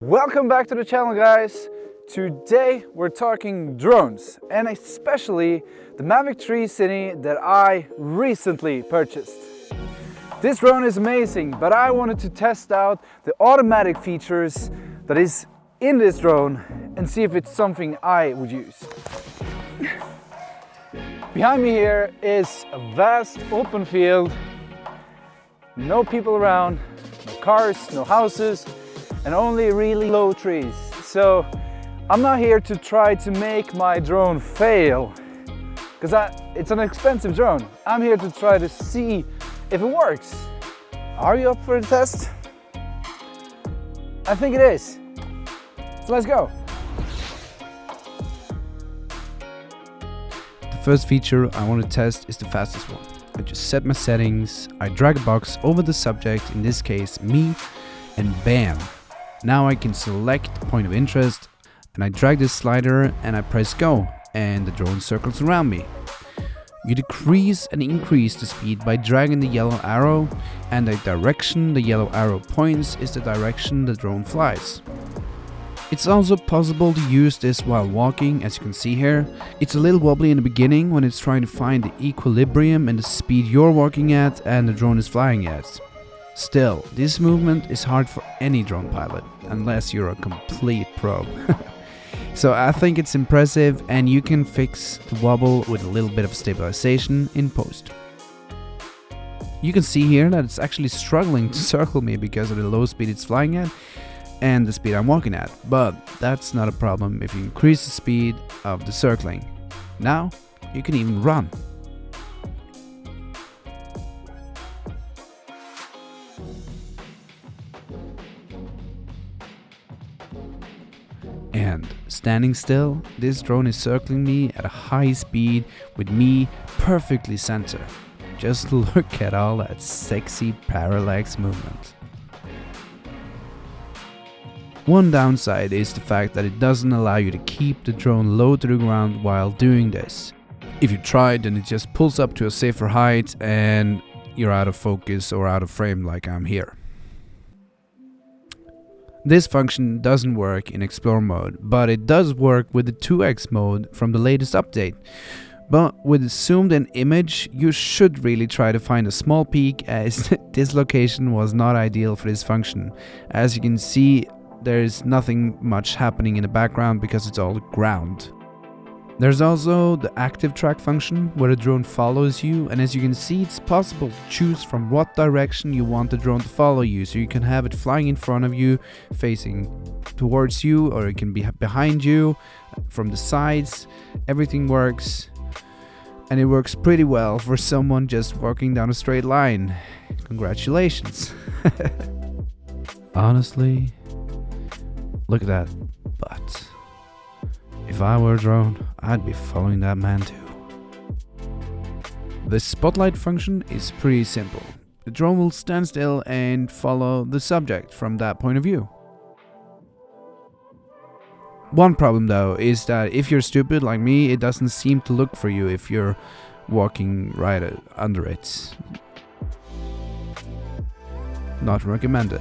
Welcome back to the channel, guys. Today we're talking drones, and especially the Mavic 3 Cine that I recently purchased. This drone is amazing, but I wanted to test out the automatic features that is in this drone and see if it's something I would use. Behind me here is a vast open field, no people around, no cars, no houses, and only really low trees. So I'm not here to try to make my drone fail, because it's an expensive drone. I'm here to try to see if it works. Are you up for the test? I think it is. So let's go. The first feature I want to test is the fastest one. I just set my settings, I drag a box over the subject, in this case me, and bam! Now I can select point of interest, and I drag this slider and I press go, and the drone circles around me. You decrease and increase the speed by dragging the yellow arrow, and the direction the yellow arrow points is the direction the drone flies. It's also possible to use this while walking, as you can see here. It's a little wobbly in the beginning when it's trying to find the equilibrium and the speed you're walking at and the drone is flying at. Still, this movement is hard for any drone pilot, unless you're a complete pro. So I think it's impressive, and you can fix the wobble with a little bit of stabilization in post. You can see here that it's actually struggling to circle me because of the low speed it's flying at and the speed I'm walking at, but that's not a problem if you increase the speed of the circling. Now you can even run. And standing still, this drone is circling me at a high speed with me perfectly centered. Just look at all that sexy parallax movement. One downside is the fact that it doesn't allow you to keep the drone low to the ground while doing this. If you try, then it just pulls up to a safer height and you're out of focus or out of frame like I'm here. This function doesn't work in Explore mode, but it does work with the 2x mode from the latest update. But with a zoomed in image, you should really try to find a small peak, as this location was not ideal for this function. As you can see, there's nothing much happening in the background because it's all ground. There's also the active track function where the drone follows you, and as you can see, it's possible to choose from what direction you want the drone to follow you. So you can have it flying in front of you, facing towards you, or it can be behind you, from the sides. Everything works, and it works pretty well for someone just walking down a straight line. Congratulations. Honestly, look at that butt. If I were a drone, I'd be following that man too. The spotlight function is pretty simple. The drone will stand still and follow the subject from that point of view. One problem though is that if you're stupid like me, it doesn't seem to look for you if you're walking right under it. Not recommended.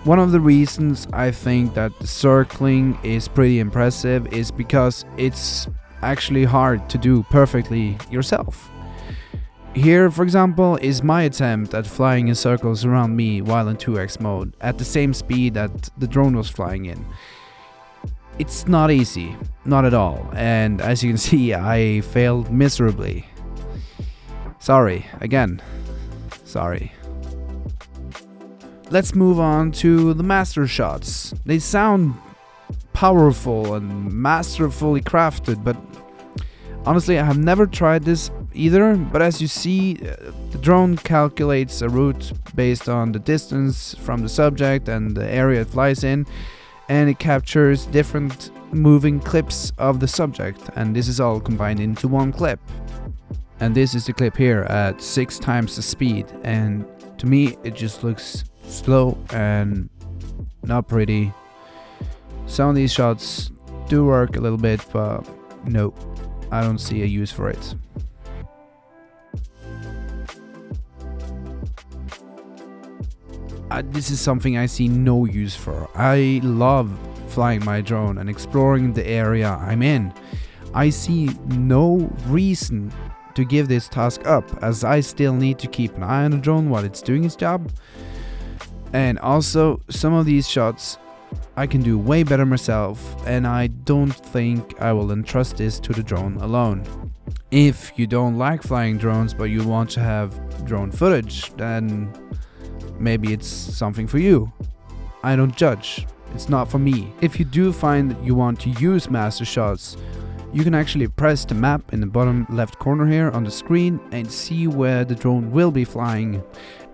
One of the reasons I think that the circling is pretty impressive is because it's actually hard to do perfectly yourself. Here, for example, is my attempt at flying in circles around me while in 2x mode at the same speed that the drone was flying in. It's not easy, not at all, and as you can see, I failed miserably. Sorry, again, sorry. Let's move on to the master shots. They sound powerful and masterfully crafted, but honestly I have never tried this either. But as you see, the drone calculates a route based on the distance from the subject and the area it flies in, and it captures different moving clips of the subject, and this is all combined into one clip. And this is the clip here at 6 times the speed, and to me it just looks slow and not pretty. Some of these shots do work a little bit, but no, I don't see a use for it. this is something I see no use for. I love flying my drone and exploring the area I'm in. I see no reason to give this task up, as I still need to keep an eye on the drone while it's doing its job. And also, some of these shots I can do way better myself, and I don't think I will entrust this to the drone alone. If you don't like flying drones but you want to have drone footage, then maybe it's something for you. I don't judge. It's not for me. If you do find that you want to use master shots, you can actually press the map in the bottom left corner here on the screen and see where the drone will be flying,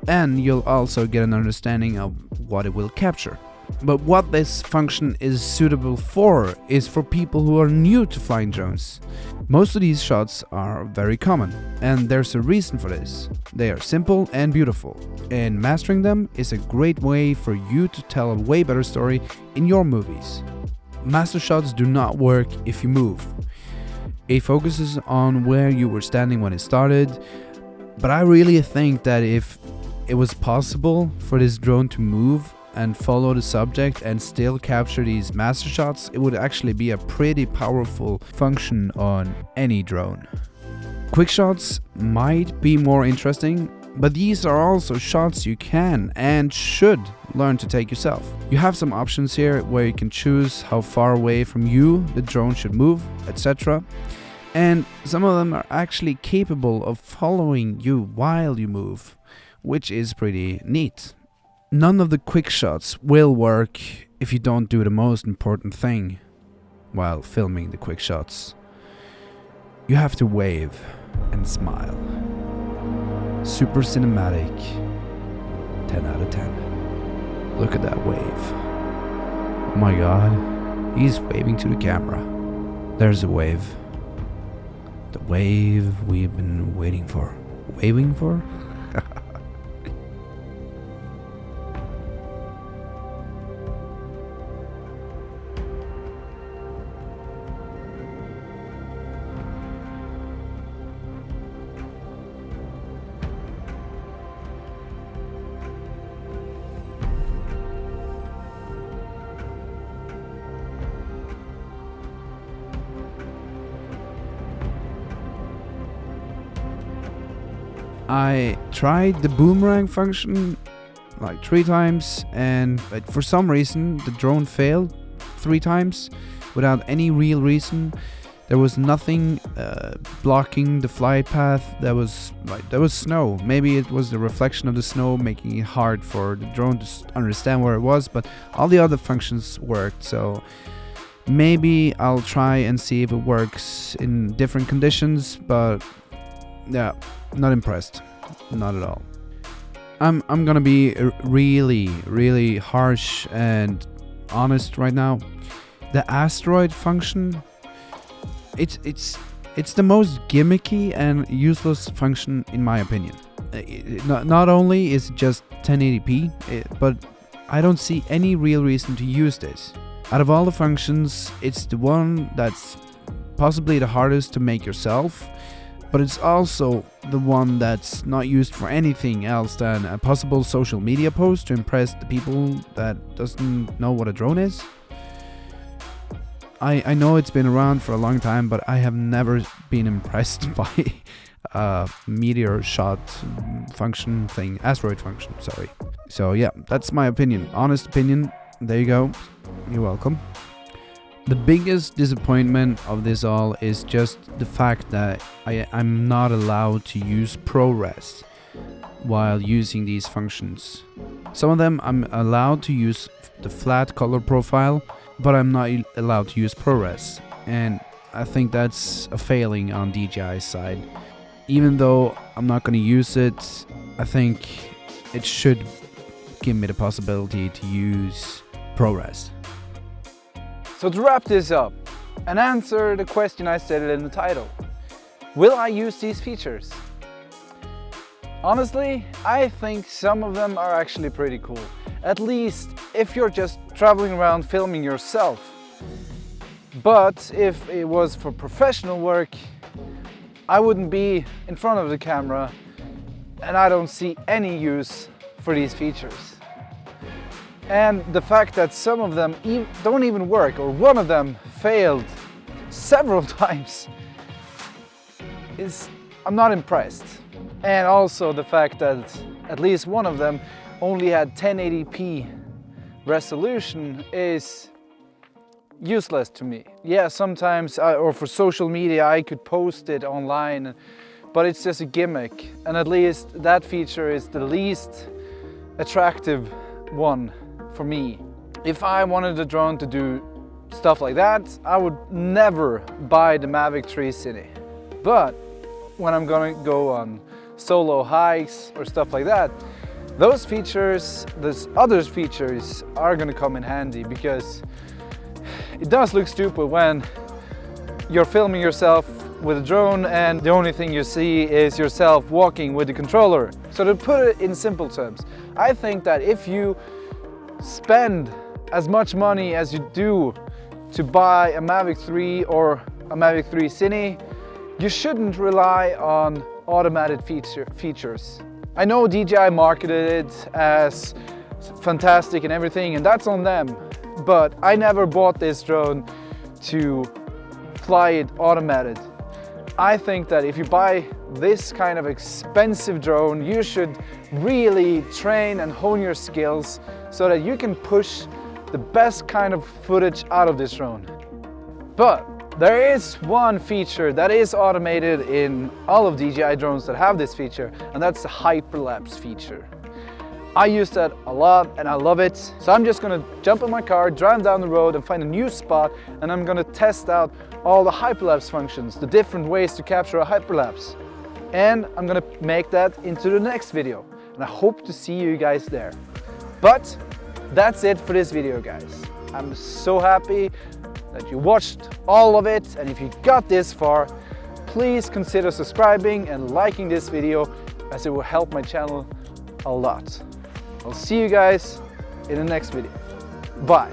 and you'll also get an understanding of what it will capture. But what this function is suitable for is for people who are new to flying drones. Most of these shots are very common, and there's a reason for this. They are simple and beautiful, and mastering them is a great way for you to tell a way better story in your movies. Master shots do not work if you move. It focuses on where you were standing when it started, but I really think that if it was possible for this drone to move and follow the subject and still capture these master shots, it would actually be a pretty powerful function on any drone. Quick shots might be more interesting, but these are also shots you can and should learn to take yourself. You have some options here where you can choose how far away from you the drone should move, etc. And some of them are actually capable of following you while you move, which is pretty neat. None of the quick shots will work if you don't do the most important thing while filming the quick shots. You have to wave and smile. Super cinematic. 10 out of 10. Look at that wave. Oh my god, he's waving to the camera. There's a wave. The wave we've been waiting for. Waving for? I tried the boomerang function like 3 times, and for some reason the drone failed 3 times without any real reason. There was nothing blocking the flight path. There was snow. Maybe it was the reflection of the snow making it hard for the drone to understand where it was, but all the other functions worked. So maybe I'll try and see if it works in different conditions, but yeah, not impressed. Not at all. I'm gonna be really harsh and honest right now. The asteroid function, it's the most gimmicky and useless function in my opinion. Not only is it just 1080p, but I don't see any real reason to use this. Out of all the functions, it's the one that's possibly the hardest to make yourself, but it's also the one that's not used for anything else than a possible social media post to impress the people that doesn't know what a drone is. I know it's been around for a long time, but I have never been impressed by meteor shot function thing, asteroid function, sorry. So yeah, that's my opinion, honest opinion. There you go, you're welcome. The biggest disappointment of this all is just the fact that I'm not allowed to use ProRes while using these functions. Some of them I'm allowed to use the flat color profile, but I'm not allowed to use ProRes, and I think that's a failing on DJI's side. Even though I'm not going to use it, I think it should give me the possibility to use ProRes. So to wrap this up and answer the question I stated in the title, will I use these features? Honestly, I think some of them are actually pretty cool. At least if you're just traveling around filming yourself. But if it was for professional work, I wouldn't be in front of the camera, and I don't see any use for these features. And the fact that some of them don't even work, or one of them failed several times, I'm not impressed. And also the fact that at least one of them only had 1080p resolution is useless to me. Yeah, sometimes, or for social media, I could post it online, but it's just a gimmick. And at least that feature is the least attractive one for me. If I wanted a drone to do stuff like that, I would never buy the Mavic 3 Cine. But when I'm gonna go on solo hikes or stuff like that, those other features are gonna come in handy, because it does look stupid when you're filming yourself with a drone and the only thing you see is yourself walking with the controller. So to put it in simple terms, I think that if you spend as much money as you do to buy a Mavic 3 or a Mavic 3 Cine, you shouldn't rely on automated features. I know DJI marketed it as fantastic and everything, and that's on them, but I never bought this drone to fly it automated. I think that if you buy this kind of expensive drone, you should really train and hone your skills so that you can push the best kind of footage out of this drone. But there is one feature that is automated in all of DJI drones that have this feature, and that's the hyperlapse feature. I use that a lot and I love it. So I'm just gonna jump in my car, drive down the road and find a new spot, and I'm gonna test out all the hyperlapse functions, the different ways to capture a hyperlapse. And I'm gonna make that into the next video. And I hope to see you guys there. But that's it for this video, guys. I'm so happy that you watched all of it, and if you got this far, please consider subscribing and liking this video, as it will help my channel a lot. I'll see you guys in the next video. Bye.